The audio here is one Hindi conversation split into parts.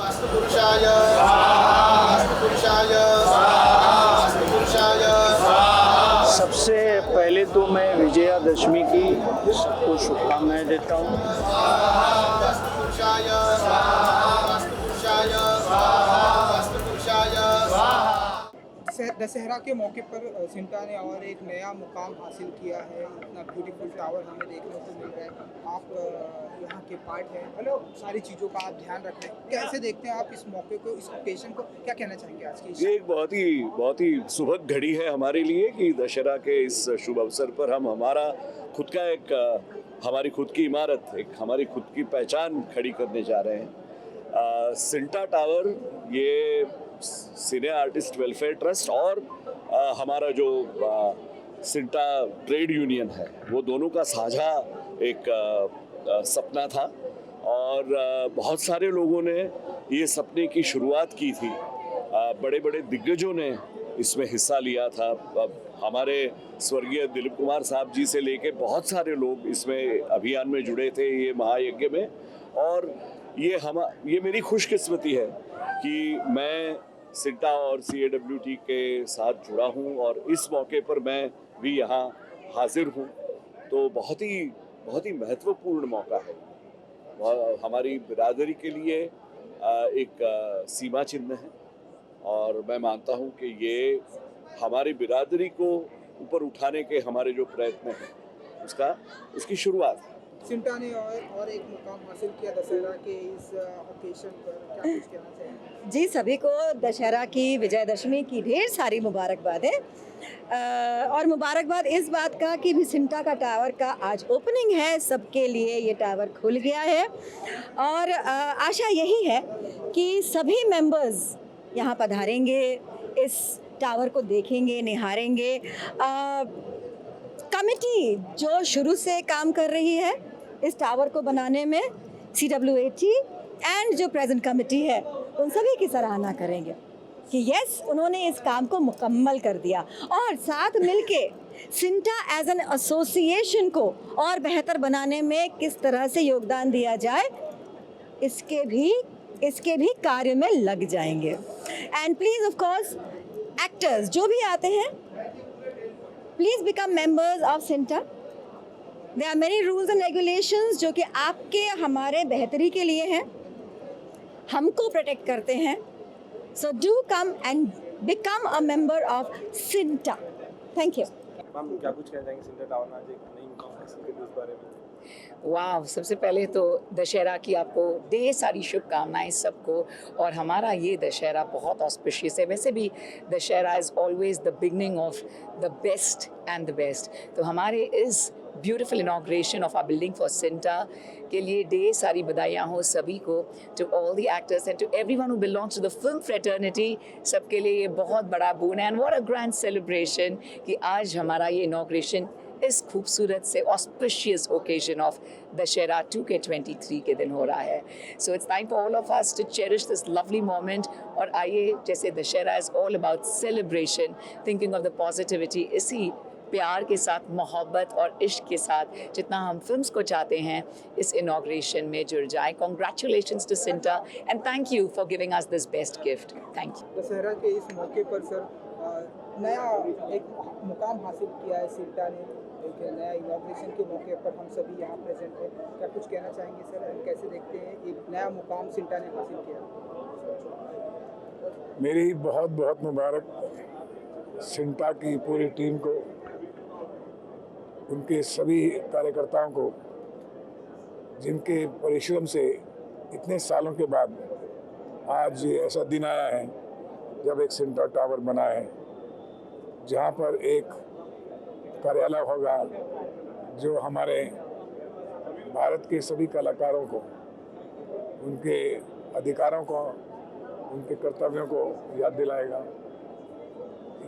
पुरुषाय स्वाहा पुरुषाय स्वाहा पुरुषाय स्वाहा। सबसे पहले तो मैं विजयादशमी की सबको शुभकामनाएं देता हूँ। पुरुषाय स्वाहा पुरुषाय स्वाहा पुरुषाय स्वाहा। दशहरा के मौके पर सिंटा ने और एक नया मुकाम हासिल किया है। इतना ब्यूटीफुल टावर हमें देखने को मिल रहा है। आप यहाँ के पार्ट हैं, मतलब सारी चीज़ों का आप ध्यान रख रहे हैं। कैसे देखते हैं आप इस मौके को, इस ओकेजन को? क्या कहना चाहेंगे आज की? ये एक बहुत ही सुभग घड़ी है हमारे लिए कि दशहरा के इस शुभ अवसर पर हम हमारा खुद का हमारी खुद की इमारत, एक हमारी खुद की पहचान खड़ी करने जा रहे हैं। सिंटा टावर ये सिने आर्टिस्ट वेलफेयर ट्रस्ट और हमारा जो सिंटा ट्रेड यूनियन है, वो दोनों का साझा एक सपना था और बहुत सारे लोगों ने ये सपने की शुरुआत की थी। बड़े बड़े दिग्गजों ने इसमें हिस्सा लिया था। अब हमारे स्वर्गीय दिलीप कुमार साहब जी से लेके बहुत सारे लोग इसमें अभियान में जुड़े थे, ये महायज्ञ में। और ये मेरी खुशकिस्मती है कि मैं सिंटा और CAWT के साथ जुड़ा हूँ और इस मौके पर मैं भी यहाँ हाजिर हूँ। तो बहुत ही महत्वपूर्ण मौका है हमारी बिरादरी के लिए, एक सीमा चिन्ह है और मैं मानता हूँ कि ये हमारी बिरादरी को ऊपर उठाने के हमारे जो प्रयत्न हैं उसकी शुरुआत है। सिंटा ने और एक मुकाम हासिल किया दशहरा के इस ओकेशन पर, क्या कुछ कहना चाहेंगे? जी, सभी को दशहरा की विजयदशमी की ढेर सारी मुबारकबाद है। और मुबारकबाद इस बात का कि भी सिंटा का टावर का आज ओपनिंग है, सबके लिए ये टावर खुल गया है और आशा यही है कि सभी मेंबर्स यहाँ पधारेंगे, इस टावर को देखेंगे, निहारेंगे। कमिटी जो शुरू से काम कर रही है इस टावर को बनाने में, CWAT एंड जो प्रेजेंट कमिटी है, उन सभी की सराहना करेंगे कि यस, उन्होंने इस काम को मुकम्मल कर दिया और साथ मिलके सिंटा एज एन एसोसिएशन को और बेहतर बनाने में किस तरह से योगदान दिया जाए, इसके भी कार्य में लग जाएंगे। And please of course actors जो भी आते हैं, please become members of CINTAA. There are many rules and regulations जो कि आपके हमारे बेहतरी के लिए हैं, हमको प्रोटेक्ट करते हैं। So do come and become a member of CINTAA. Thank you. Ma'am, क्या कुछ कह जाएंगे सिंटा टावर में आज एक नई मुकाम हासिल करने उस बारे में? वाह, सबसे पहले तो दशहरा की आपको ढेर सारी शुभकामनाएं सबको। और हमारा ये दशहरा बहुत ऑस्पिशियस है। वैसे भी Dussehra is always the beginning of the best and the best. तो हमारे इस beautiful inauguration of our building for CINTAA के लिए ढेर सारी बधाइयाँ हो सभी को, to all the actors and to everyone who belongs to the film fraternity. सबके लिए ये बहुत बड़ा बोन है and what a grand celebration कि आज हमारा ये इनॉग्रेशन इस खूबसूरत से auspicious occasion of Dussehra 2K23 के दिन हो रहा है। So it's time for all of us to cherish this lovely moment. और आइए, जैसे Dussehra is all about celebration, thinking of the positivity, इसी प्यार के साथ, मोहब्बत और इश्क के साथ जितना हम फिल्म्स को चाहते हैं, इस इनॉग्रेशन में जुड़ जाए। Congratulations to CINTAA and thank you for giving us this best gift. Thank you. Dussehra के इस मौके पर सर नया एक मुकाम हासिल किया है सिंटा ने। एक नया इनॉग्रेशन के मौके पर हम सभी यहाँ प्रेजेंट हैं। क्या कुछ कहना चाहेंगे सर? हम कैसे देखते हैं एक नया मुकाम सिंटा ने हासिल किया? मेरी बहुत बहुत मुबारक सिंटा की पूरी टीम को, उनके सभी कार्यकर्ताओं को, जिनके परिश्रम से इतने सालों के बाद आज ऐसा दिन आया है जब एक सिंटा टावर बना है, जहाँ पर एक कार्यालय होगा जो हमारे भारत के सभी कलाकारों को उनके अधिकारों को, उनके कर्तव्यों को याद दिलाएगा।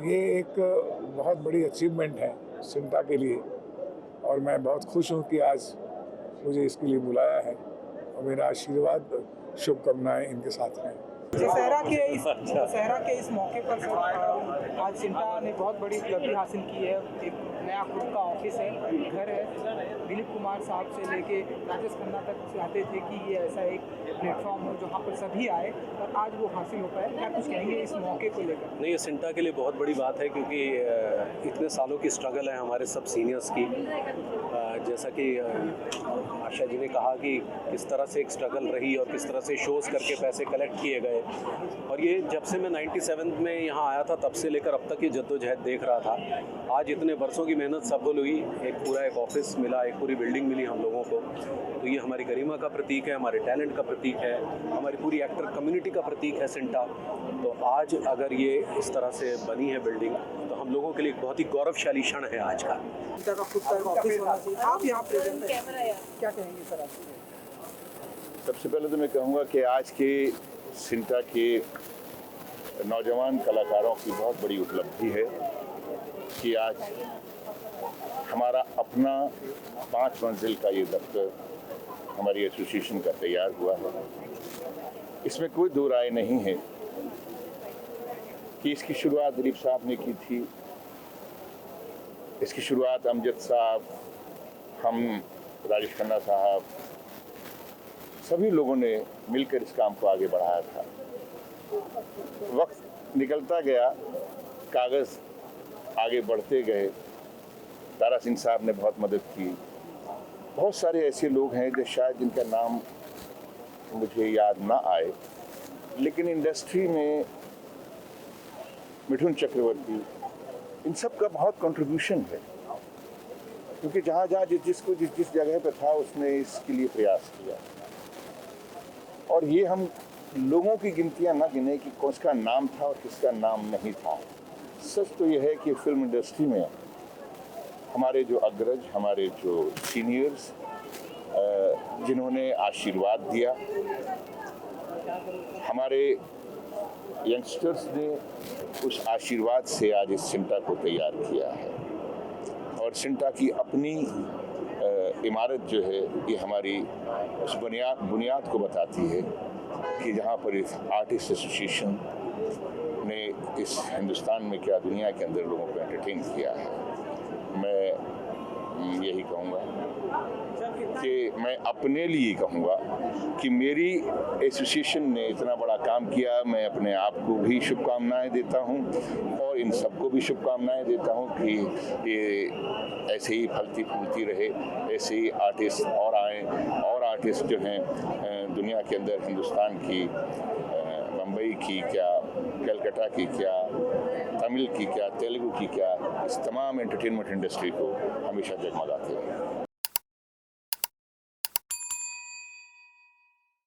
ये एक बहुत बड़ी अचीवमेंट है सिंटा के लिए और मैं बहुत खुश हूँ कि आज मुझे इसके लिए बुलाया है और मेरा आशीर्वाद, शुभकामनाएं इनके साथ हैं। दशहरा के इस मौके पर सर आज सिंटा ने बहुत बड़ी उपलब्धि हासिल की है। एक नया खुद का ऑफिस है, घर है। दिलीप कुमार साहब से लेके राजेश खन्ना तक चाहते थे कि ये ऐसा एक प्लेटफॉर्म हो जहाँ पर सभी आए, और आज वो हासिल हो पाया। क्या कुछ कहेंगे इस मौके को लेकर? नहीं, ये सिंटा के लिए बहुत बड़ी बात है, क्योंकि इतने सालों की स्ट्रगल है हमारे सब सीनियर्स की। जैसा कि आशा जी ने कहा कि किस तरह से एक स्ट्रगल रही और किस तरह से शोज़ करके पैसे कलेक्ट किए गए, और ये जब से मैं 97 में यहाँ आया था तब से लेकर अब तक ये जद्दोजहद देख रहा था। आज इतने बरसों की मेहनत सफल हुई, एक ऑफिस मिला, एक पूरी बिल्डिंग मिली हम लोगों को। तो ये हमारी गरिमा का प्रतीक है, हमारे टैलेंट का प्रतीक है, हमारी पूरी एक्टर कम्युनिटी का प्रतीक है सिंटा। तो आज अगर ये इस तरह से बनी है बिल्डिंग, तो हम लोगों के लिए एक बहुत ही गौरवशाली क्षण है आज का। सिंटा का खुद का एक ऑफिस होना चाहिए। आप यहाँ प्रेजेंट हैं, क्या कहेंगे सर आप? सबसे पहले तो मैं कहूँगा कि आज के सिंटा के नौजवान कलाकारों की बहुत बड़ी उपलब्धि है कि आज हमारा अपना 5 मंजिल का ये दफ्तर हमारी एसोसिएशन का तैयार हुआ है। इसमें कोई दो राय नहीं है कि इसकी शुरुआत दिलीप साहब ने की थी। इसकी शुरुआत अमजद साहब, हम, राजेश खन्ना साहब, सभी लोगों ने मिलकर इस काम को आगे बढ़ाया था। वक्त निकलता गया, कागज़ आगे बढ़ते गए। दारा सिंह साहब ने बहुत मदद की। बहुत सारे ऐसे लोग हैं जो शायद जिनका नाम मुझे याद ना आए, लेकिन इंडस्ट्री में मिठुन चक्रवर्ती, इन सब का बहुत कंट्रीब्यूशन है, क्योंकि जहाँ जहाँ जिस जगह पर था उसने इसके लिए प्रयास किया। और ये हम लोगों की गिनतियाँ ना गिने कि किसका नाम था और किसका नाम नहीं था। सच तो यह है कि फिल्म इंडस्ट्री में हमारे जो अग्रज, हमारे जो सीनियर्स, जिन्होंने आशीर्वाद दिया, हमारे यंगस्टर्स ने उस आशीर्वाद से आज इस सिंटा को तैयार किया है। और सिंटा की अपनी इमारत जो है, ये हमारी उस बुनियाद को बताती है कि जहाँ पर इस आर्टिस्ट एसोसिएशन ने इस हिंदुस्तान में क्या दुनिया के अंदर लोगों को एंटरटेन किया है। मैं यही कहूँगा कि मैं अपने लिए कहूँगा कि मेरी एसोसिएशन ने इतना बड़ा काम किया। मैं अपने आप को भी शुभकामनाएं देता हूँ और इन सबको भी शुभकामनाएं देता हूँ कि ये ऐसे ही फलती फूलती रहे, ऐसे ही आर्टिस्ट और आएँ, और आर्टिस्ट जो हैं दुनिया के अंदर, हिंदुस्तान की, मुंबई की क्या, कलकत्ता की क्या, तमिल की क्या, तेलुगु की क्या, इस तमाम एंटरटेनमेंट इंडस्ट्री को हमेशा जगमगाते हैं।